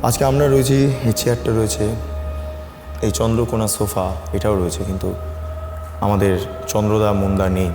আজকে আমরা রয়েছি, এই চেয়ারটা রয়েছে, এই চন্দ্রকোনা সোফা এটাও রয়েছে, কিন্তু আমাদের চন্দ্রদা মুন্দা নেই।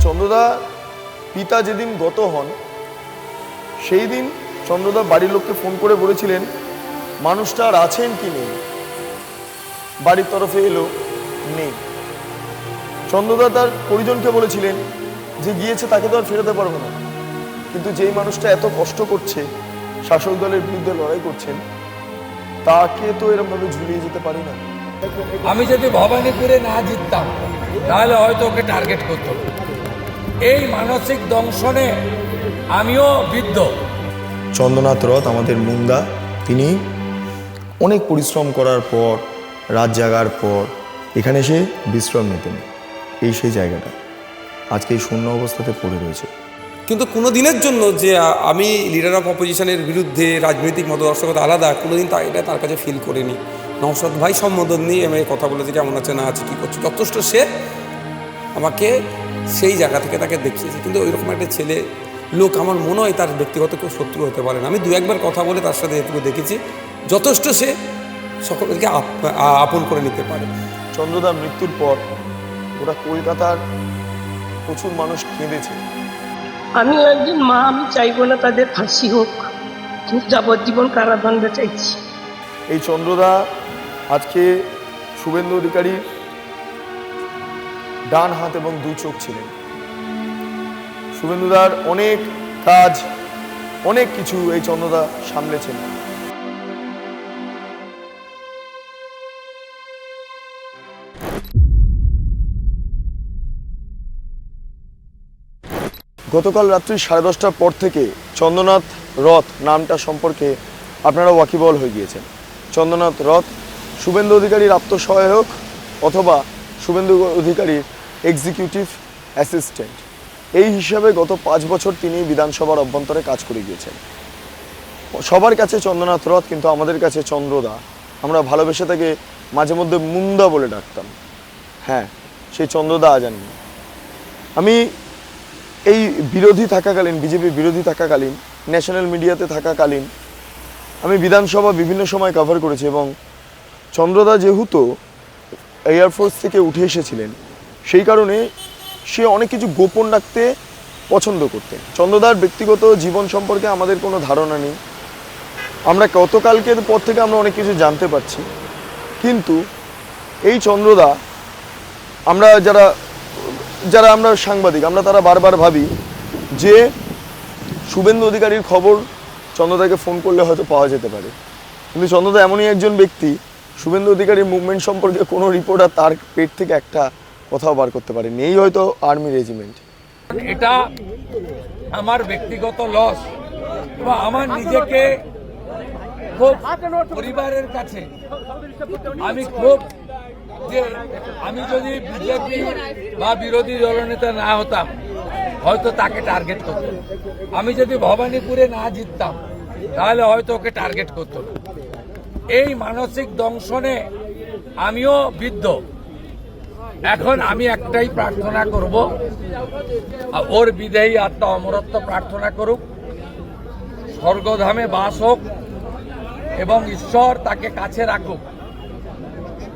চন্দ্রদা পিতা যেদিন গত হন সেই দিন চন্দ্রদা বাড়ির লোককে ফোন করে বলেছিলেন মানুষটা আর আছেন কি নেই। বাড়ির তরফে এলো নেই। চন্দ্রদা তার পরিজনকে বলেছিলেন যে গিয়েছে তাকে তো আর ফেরাতে পারবো না, কিন্তু যেই মানুষটা এত কষ্ট করছে, শাসক দলের বিরুদ্ধে লড়াই করছেন, তাকে তো এরকম ভাবে ঝুলিয়ে যেতে পারি না। আমি যদি ভবানীপুরে না জিততাম তাহলে হয়তো ওকে টার্গেট করতো। এই মানসিক দংশনে আমিও বিদ্ধ। চন্দ্রনাথ রথ আমাদের মুন্দা, তিনি অনেক পরিশ্রম করার পর, রাত জাগার পর এখানে এসে বিশ্রাম নিতেন। এই সেই জায়গাটা আজকে এই শূন্য অবস্থাতে পড়ে রয়েছে। কিন্তু কোনো দিনের জন্য যে আমি লিডার অফ অপোজিশনের বিরুদ্ধে রাজনৈতিক মতদর্শকতা আলাদা, কোনো দিন এটা তার কাছে ফিল করিনি। নওশাদ ভাই সম্বোধন নিয়ে আমি কথা বলেছি কেমন আছে না আছে কী করছে, যথেষ্ট সে আমাকে সেই জায়গা থেকে তাকে দেখিয়েছে। কিন্তু ওইরকম একটা ছেলে লোক আমার মনে হয় তার ব্যক্তিগত কেউ শত্রু হতে পারে না। আমি দু একবার কথা বলে তার সাথে এটুকু দেখেছি, যথেষ্ট সে সকলকে আপন করে নিতে পারে। চন্দ্রদার মৃত্যুর পর ওরা কলকাতার প্রচুর মানুষ কেঁদেছে। আমি একজন মা, আমি চাইবো না তাদের ফাঁসি হোক, কিন্তু যাবজ্জীবন কারাদণ্ড চাইছি। এই চন্দ্রদা আজকে শুভেন্দু অধিকারীর ডান হাত এবং দুই চোখ ছিলেন। শুভেন্দুদার অনেক কাজ, অনেক কিছু এই চন্দ্রদা সামলেছেন। গতকাল রাত্রি 10:30টার পর থেকে চন্দ্রনাথ রথ নামটা সম্পর্কে আপনারা ওয়াকিবহল হয়ে গিয়েছেন। চন্দ্রনাথ রথ শুভেন্দু অধিকারীর আত্মসহায়ক অথবা শুভেন্দু অধিকারীর এক্সিকিউটিভ অ্যাসিস্ট্যান্ট, এই হিসাবে গত 5 বছর তিনি বিধানসভার অভ্যন্তরে কাজ করে গিয়েছেন। সবার কাছে চন্দ্রনাথ রথ, কিন্তু আমাদের কাছে চন্দ্রদা। আমরা ভালোবেসে তাকে মাঝে মধ্যে মুন্দা বলে ডাকতাম। হ্যাঁ, সেই চন্দ্রদা আজ আর নেই। আমি এই বিরোধী থাকাকালীন, বিজেপি বিরোধী থাকাকালীন, ন্যাশনাল মিডিয়াতে থাকাকালীন আমি বিধানসভা বিভিন্ন সময় কভার করেছি, এবং চন্দ্রদা যেহেতু এয়ারফোর্স থেকে উঠে এসেছিলেন, সেই কারণে সে অনেক কিছু গোপন রাখতে পছন্দ করতেন। চন্দ্রদার ব্যক্তিগত জীবন সম্পর্কে আমাদের কোনো ধারণা নেই। আমরা গতকালকের পর থেকে আমরা অনেক কিছু জানতে পারছি, কিন্তু এই চন্দ্রদা, আমরা যারা আমরা সাংবাদিক, আমরা তারা বারবার ভাবি যে শুভেন্দু অধিকারীর খবর চন্দ্রদাকে ফোন করলে হয়তো পাওয়া যেতে পারে, কিন্তু চন্দ্রদা এমনই একজন ব্যক্তি, শুভেন্দু অধিকারীর মুভমেন্ট সম্পর্কে কোনো রিপোর্টার তার পেট থেকে একটা কথাও বার করতে পারেনি। এই হয়তো আর্মি রেজিমেন্ট। এটা আমার ব্যক্তিগত লস, এবং আমার নিজেকে খুব পরিবারের কাছে আমি খুব, যে আমি যদি বিজেপি বা বিরোধী দলনেতা না হতাম হয়তো তাকে টার্গেট করতো। আমি যদি ভবানীপুরে না জিততাম তাহলে হয়তো ওকে টার্গেট করতো না। এই মানসিক দংশনে আমিও বিদ্ধ। এখন আমি একটাই প্রার্থনা করব, ওর বিদেহী আত্মা অমরত্ব প্রার্থনা করুক, স্বর্গধামে বাস হোক এবং ঈশ্বর তাকে কাছে রাখুক।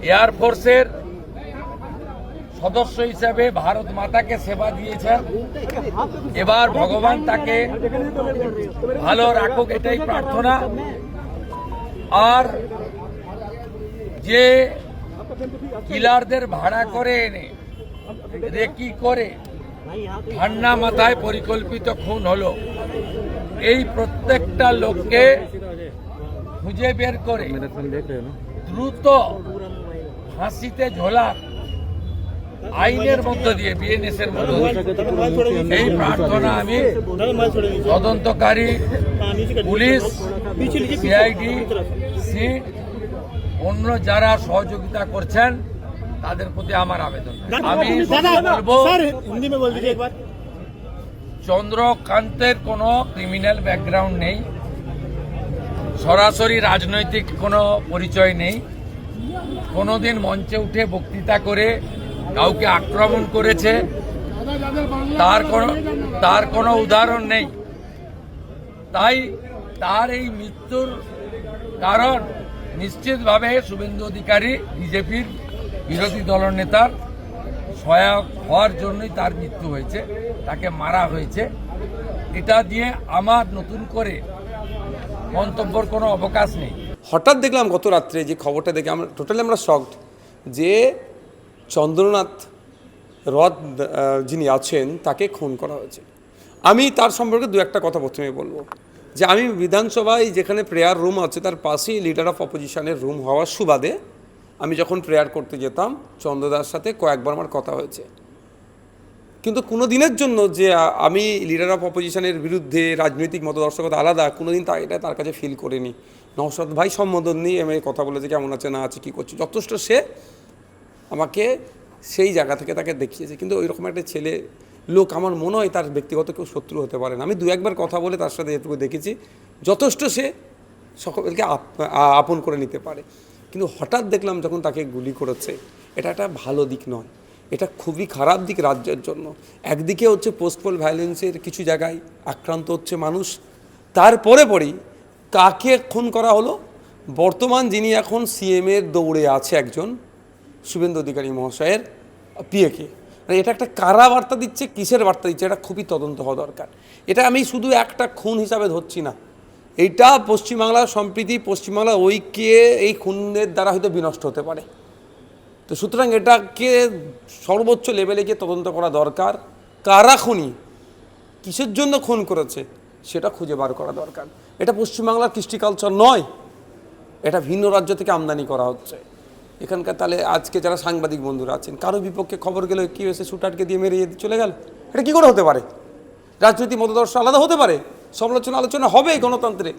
এয়ারফোর্সের সদস্য হিসেবে ভারত মাতাকে সেবা দিয়েছেন, এবার ভগবান তাকে ভালো রাখুক, এটাই প্রার্থনা। আর যে কিলারদের ভাড়া করে এনে রেকি করে ঠান্ডা মাথায় পরিকল্পিত খুন হলো, এই প্রত্যেকটা লোককে খুঁজে বের করে দ্রুত ফাঁসিতে ঝোলা, আইনের মধ্য দিয়ে, বিএনএস এর মধ্য দিয়ে, এই প্রার্থনা আমি তদন্তকারী পুলিশ, সিআইডি, সিট, অন্য যারা সহযোগিতা করছেন তাদের প্রতি আমার আবেদন। আমি বলবো চন্দ্রকান্তের কোনো ক্রিমিনাল ব্যাকগ্রাউন্ড নেই, সরাসরি রাজনৈতিক কোনো পরিচয় নেই, কোনোদিন মঞ্চে উঠে বক্তৃতা করে কাউকে আক্রমণ করেছে তার কোনো উদাহরণ নেই। তাই তার এই মৃত্যুর কারণ নিশ্চিতভাবে শুভেন্দু অধিকারী বিজেপির বিরোধী দলনেতার সহায়ক হওয়ার জন্যই তার মৃত্যু হয়েছে, তাকে মারা হয়েছে। এটা দিয়ে আমার নতুন করে মন্তব্যের কোনো অবকাশ নেই। হঠাৎ দেখলাম গত রাত্রে যে খবরটা দেখে আমরা শকড যে চন্দ্রনাথ রথ যিনি আছেন তাকে খুন করা হয়েছে। আমি তার সম্পর্কে দু একটা কথা প্রথমে বলবো যে আমি বিধানসভায় যেখানে প্রেয়ার রুম আছে তার পাশেই লিডার অফ অপোজিশনের রুম হওয়ার সুবাদে আমি যখন প্রেয়ার করতে যেতাম চন্দ্রদার সাথে কয়েকবার আমার কথা হয়েছে, কিন্তু কোনো দিনের জন্য যে আমি লিডার অফ অপোজিশনের বিরুদ্ধে রাজনৈতিক মতদর্শকতা আলাদা কোনোদিন এটা তার কাছে ফিল করিনি। নওশাদ ভাই সম্বোধন নিয়ে আমি কথা বলেছে কেমন আছে না আছে কী করছে, যথেষ্ট সে আমাকে সেই জায়গা থেকে তাকে দেখিয়েছে। কিন্তু ওইরকম একটা ছেলে লোক আমার মনে হয় তার ব্যক্তিগত কেউ শত্রু হতে পারে না। আমি দু একবার কথা বলে তার সাথে এটুকু দেখেছি যথেষ্ট সে সকলকে আপন করে নিতে পারে। কিন্তু হঠাৎ দেখলাম যখন তাকে গুলি করেছে, এটা একটা ভালো দিক নয়, এটা খুবই খারাপ দিক রাজ্যের জন্য। একদিকে হচ্ছে পোস্টপোল ভায়োলেন্সের কিছু জায়গায় আক্রান্ত হচ্ছে মানুষ, তারপরে পরেই কাকে খুন করা হলো, বর্তমান যিনি এখন সিএমের দৌড়ে আছে একজন শুভেন্দু অধিকারী মহাশয়ের পিএকে, এটা একটা কারা বার্তা দিচ্ছে, কিসের বার্তা দিচ্ছে, এটা খুবই তদন্ত হওয়া দরকার। এটা আমি শুধু একটা খুন হিসাবে ধরছি না, এইটা পশ্চিমবাংলার সম্প্রীতি, পশ্চিমবাংলার ঐক্যে এই খুনের দ্বারা হয়তো বিনষ্ট হতে পারে। তো সুতরাং এটাকে সর্বোচ্চ লেভেলে গিয়ে তদন্ত করা দরকার। কারা খুনি, কিসের জন্য খুন করেছে সেটা খুঁজে বার করা দরকার। এটা পশ্চিমবাংলার কৃষ্টি কালচার নয়, এটা ভিন্ন রাজ্য থেকে আমদানি করা হচ্ছে এখানকার। তাহলে আজকে যারা সাংবাদিক বন্ধুরা আছেন, কারো বিপক্ষে খবর গেলে কী হয়েছে, শুটারকে দিয়ে মেরে চলে গেল, এটা কী করে হতে পারে? রাজনৈতিক মতদর্শ আলাদা হতে পারে, সমালোচনা আলোচনা হবে গণতন্ত্রে।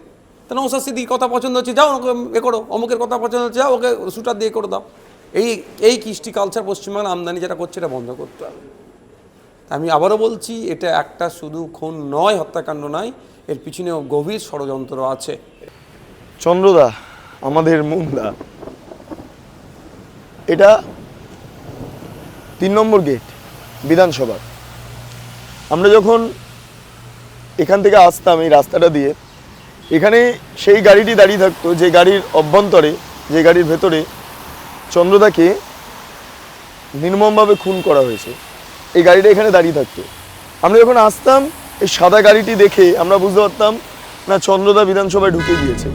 তাহলে নওশাদ সিদ্দিকীর কথা পছন্দ হচ্ছে, যাও ওকে এ করো, অমুকের কথা পছন্দ হচ্ছে, যাও ওকে শুটার দিয়ে করে দাও। এই কৃষ্টি কালচার পশ্চিমবাংলা আমদানি যেটা করছে এটা বন্ধ করতে হবে। আমি আবারও বলছি, এটা একটা শুধু খুন নয়, হত্যাকাণ্ড নয়, এর পিছনেও গভীর ষড়যন্ত্র আছে। চন্দ্রদা আমাদের মুন্দা, এটা 3 নম্বর গেট বিধানসভার। আমরা যখন এখান থেকে আসতাম এই রাস্তাটা দিয়ে, এখানে সেই গাড়িটি দাঁড়িয়ে থাকতো যে গাড়ির অভ্যন্তরে, যে গাড়ির ভেতরে চন্দ্রদাকে নির্মমভাবে খুন করা হয়েছে। এই গাড়িটা এখানে দাঁড়িয়ে থাকতো। আমরা যখন আসতাম এই সাদা গাড়িটি দেখে আমরা বুঝতে পারতাম না চন্দ্রদা বিধানসভায় ঢুকে গিয়েছে।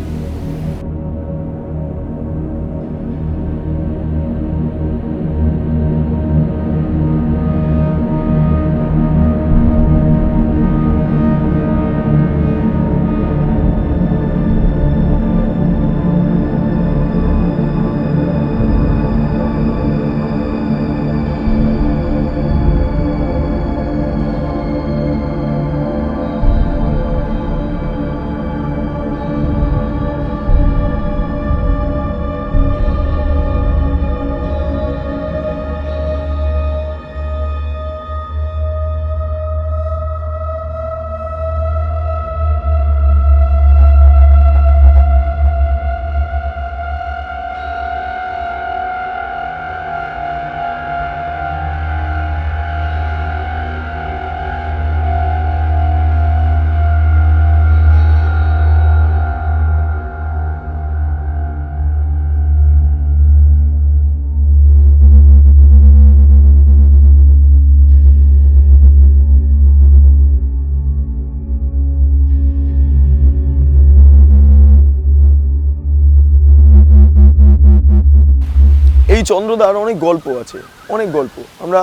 এই চন্দ্রদার অনেক গল্প আছে, অনেক গল্প আমরা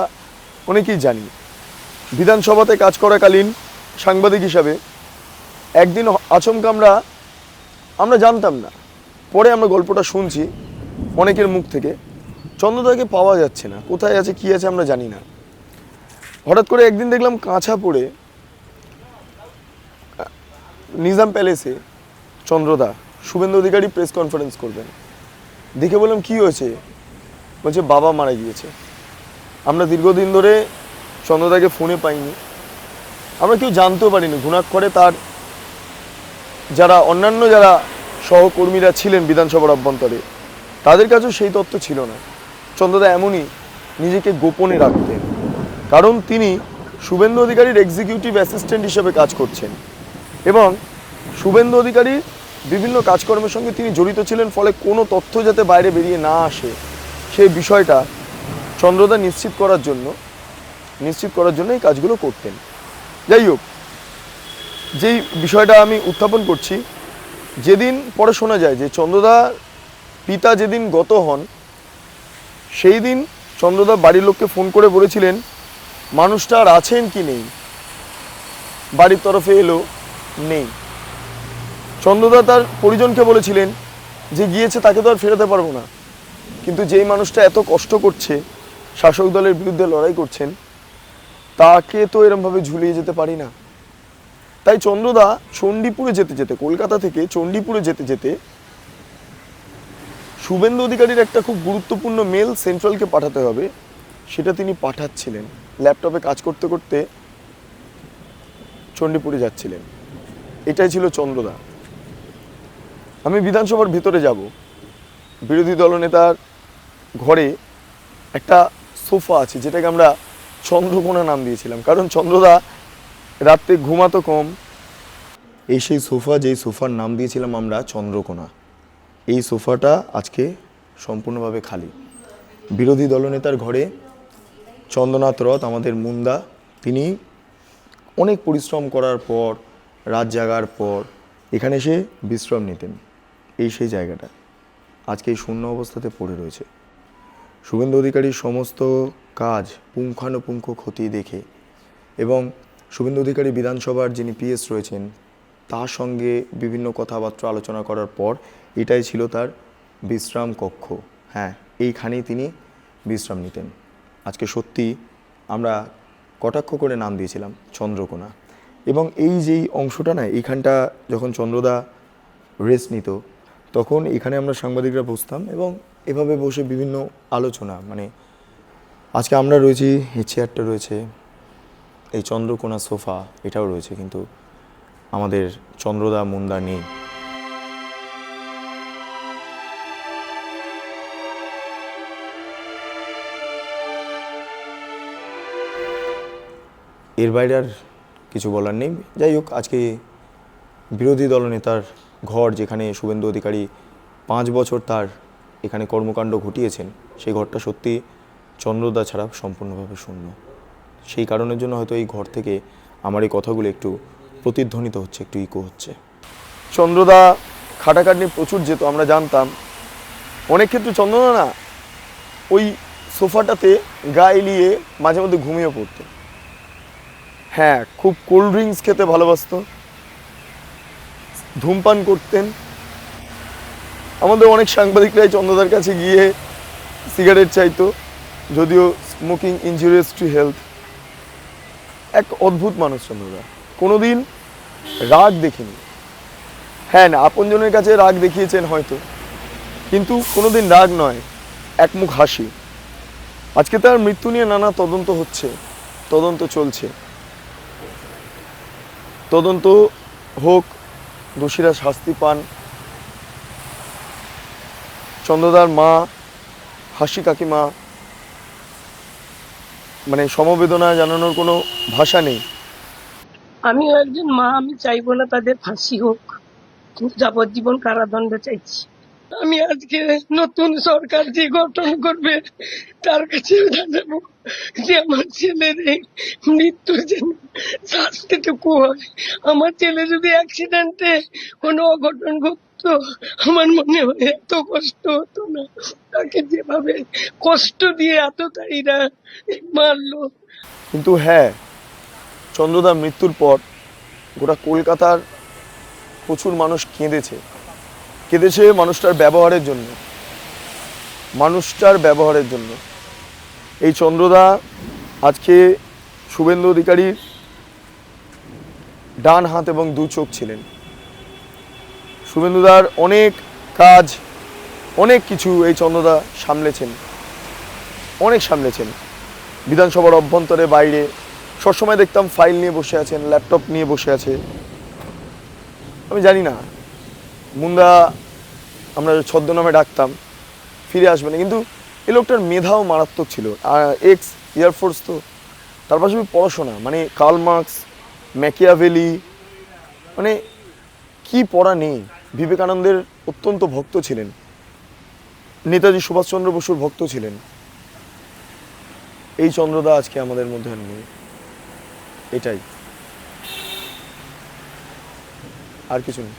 অনেকেই জানি। বিধানসভাতে কাজ করাকালীন সাংবাদিক হিসাবে একদিন আচমকা আমরা জানতাম না, পরে আমরা গল্পটা শুনছি অনেকের মুখ থেকে, চন্দ্রদাকে পাওয়া যাচ্ছে না, কোথায় আছে কী আছে আমরা জানি না। হঠাৎ করে একদিন দেখলাম কাঁচা পড়ে নিজাম প্যালেসে চন্দ্রদা, শুভেন্দু অধিকারী প্রেস কনফারেন্স করবেন। দেখে বললাম কী হয়েছে? বলছে বাবা মারা গিয়েছে। আমরা দীর্ঘদিন ধরে চন্দ্রদাকে ফোনে পাইনি, আমরা কেউ জানতেও পারিনি। ঘুণাক্ষরে তার যারা অন্যান্য যারা সহকর্মীরা ছিলেন বিধানসভার অভ্যন্তরে, তাদের কাছেও সেই তথ্য ছিল না। চন্দ্রদা এমনই নিজেকে গোপনে রাখতেন, কারণ তিনি শুভেন্দু অধিকারীর এক্সিকিউটিভ অ্যাসিস্ট্যান্ট হিসেবে কাজ করছেন এবং শুভেন্দু অধিকারীর বিভিন্ন কাজকর্মের সঙ্গে তিনি জড়িত ছিলেন। ফলে কোনো তথ্য যাতে বাইরে বেরিয়ে না আসে সেই বিষয়টা চন্দ্রদা নিশ্চিত করার জন্য এই কাজগুলো করতেন। যাই হোক, যেই বিষয়টা আমি উত্থাপন করছি, যেদিন পরে শোনা যায় যে চন্দ্রদার পিতা যেদিন গত হন, সেই দিন চন্দ্রদা বাড়ির লোককে ফোন করে বলেছিলেন মানুষটা আর আছেন কি নেই। বাড়ির তরফে এলো, নেই। চন্দ্রদা তার পরিজনকে বলেছিলেন যে গিয়েছে তাকে তো আর ফেরাতে পারবো না, কিন্তু যেই মানুষটা এত কষ্ট করছে, শাসক দলের বিরুদ্ধে লড়াই করছেন, তাকে তো এরমভাবে ঝুলিয়ে যেতে পারি না। তাই চন্দ্রদা চণ্ডীপুরে যেতে যেতে, কলকাতা থেকে চণ্ডীপুরে যেতে যেতে শুভেন্দু অধিকারীর একটা খুব গুরুত্বপূর্ণ মেল সেন্ট্রালকে পাঠাতে হবে, সেটা তিনি পাঠাচ্ছিলেন। ল্যাপটপে কাজ করতে করতে চণ্ডীপুরে যাচ্ছিলেন। এটাই ছিল চন্দ্রদা। আমি বিধানসভার ভিতরে যাব, বিরোধী দলনেতার ঘরে একটা সোফা আছে, যেটাকে আমরা চন্দ্রকোনা নাম দিয়েছিলাম, কারণ চন্দ্রদা রাত্রে ঘুমাতো কম। এই সেই সোফা, যেই সোফার নাম দিয়েছিলাম আমরা চন্দ্রকোনা। এই সোফাটা আজকে সম্পূর্ণভাবে খালি। বিরোধী দলনেতার ঘরে চন্দ্রনাথ রথ, আমাদের মুন্দা, তিনি অনেক পরিশ্রম করার পর, রাত জাগার পর এখানে এসে বিশ্রাম নিতেন। এই সেই জায়গাটা আজকে এই শূন্য অবস্থাতে পড়ে রয়েছে। শুভেন্দু অধিকারীর সমস্ত কাজ পুঙ্খানুপুঙ্খ খতিয়ে দেখে এবং শুভেন্দু অধিকারী বিধানসভার যিনি পিএস রয়েছেন তার সঙ্গে বিভিন্ন কথাবার্তা আলোচনা করার পর এটাই ছিল তার বিশ্রাম কক্ষ। হ্যাঁ, এইখানেই তিনি বিশ্রাম নিতেন। আজকে সত্যি আমরা কটাক্ষ করে নাম দিয়েছিলাম চন্দ্রকোনা। এবং এই যেই অংশটা না, এইখানটা যখন চন্দ্রদা রেস্ট নিত, তখন এখানে আমরা সাংবাদিকরা বসতাম এবং এভাবে বসে বিভিন্ন আলোচনা, মানে আজকে আমরা রয়েছি, এই চেয়ারটা রয়েছে, এই চন্দ্রকোনা সোফা এটাও রয়েছে, কিন্তু আমাদের চন্দ্রদা মুন্দা নেই। এর বাইরে আর কিছু বলার নেই। যাই হোক, আজকে বিরোধী দলনেতার ঘর, যেখানে শুভেন্দু অধিকারী 5 বছর তার এখানে কর্মকাণ্ড ঘটিয়েছেন, সেই ঘরটা সত্যি চন্দ্রদা ছাড়া সম্পূর্ণভাবে শূন্য। সেই কারণের জন্য হয়তো এই ঘর থেকে আমার এই কথাগুলো একটু প্রতিধ্বনিত হচ্ছে, একটু ইকো হচ্ছে। চন্দ্রদা খাটাখাটনি প্রচুর যেত, আমরা জানতাম। অনেক ক্ষেত্রে চন্দ্রদা না ওই সোফাটাতে গায়ে নিয়ে মাঝে মধ্যে ঘুমিয়ে পড়তো। হ্যাঁ, খুব কোল্ড ড্রিঙ্কস খেতে ভালোবাসতো, ধূমপান করতেন। আমাদের অনেক সাংবাদিকরাই চন্দ্রদার কাছে গিয়ে সিগারেট চাইতো, যদিও স্মোকিং ইনজুরিয়াস টু হেলথ। এক অদ্ভুত মানুষ চন্দ্রদা, কোনোদিন রাগ দেখিনি। হ্যাঁ না, আপনজনের কাছে রাগ দেখিয়েছেন হয়তো, কিন্তু কোনোদিন রাগ নয়, একমুখ হাসি। আজকে তার মৃত্যু নিয়ে নানা তদন্ত হচ্ছে, তদন্ত চলছে। তদন্ত হোক, দোষীরা শাস্তি পান। চন্দ্রদার মা, হাসি কাকিমা, মানে সমবেদনা জানানোর কোনো ভাষা নেই। আমিও একজন মা, আমি চাইবো না তাদের ফাঁসি হোক, কিন্তু যাবজ্জীবন কারাদণ্ড চাইছি। আমি আজকে নতুন সরকার যে গঠন করবে তার কাছে জানাবো যে আমার ছেলের এই মৃত্যু যেন শাস্তিটুকু হয়। আমার ছেলে যদি অ্যাক্সিডেন্টে কোনো অঘটন ঘটতো, আমার মনে হয় এত কষ্ট হতো না। তাকে যেভাবে কষ্ট দিয়ে এতটাইরা মারলো। কিন্তু হ্যাঁ, চন্দ্রদার মৃত্যুর পর গোটা কলকাতার প্রচুর মানুষ কেঁদেছে মানুষটার ব্যবহারের জন্য। এই চন্দ্রদা আজকে শুভেন্দু অধিকারীর ডান হাত এবং 2 চোখ ছিলেন। শুভেন্দুদার অনেক কাজ, অনেক কিছু এই চন্দ্রদা সামলেছেন। অনেক সামলেছেন, বিধানসভার অভ্যন্তরে বাইরে সবসময় দেখতাম ফাইল নিয়ে বসে আছেন, ল্যাপটপ নিয়ে বসে আছে। আমি জানি না, মুন্দা আমরা ছদ্মনামে ডাকতাম, ফিরে আসবে না, কিন্তু এই লোকটার মেধাও মারাত্মক ছিল। এক্স এয়ারফোর্স তো, তার পাশাপাশি পড়াশোনা, মানে কার্ল মার্কস, ম্যাকিয়াভেলি, মানে কি পড়া নেই। বিবেকানন্দের অত্যন্ত ভক্ত ছিলেন, নেতাজি সুভাষচন্দ্র বসুর ভক্ত ছিলেন। এই চন্দ্রদা আজকে আমাদের মধ্যে আর নেই, এটাই, আর কিছু নেই।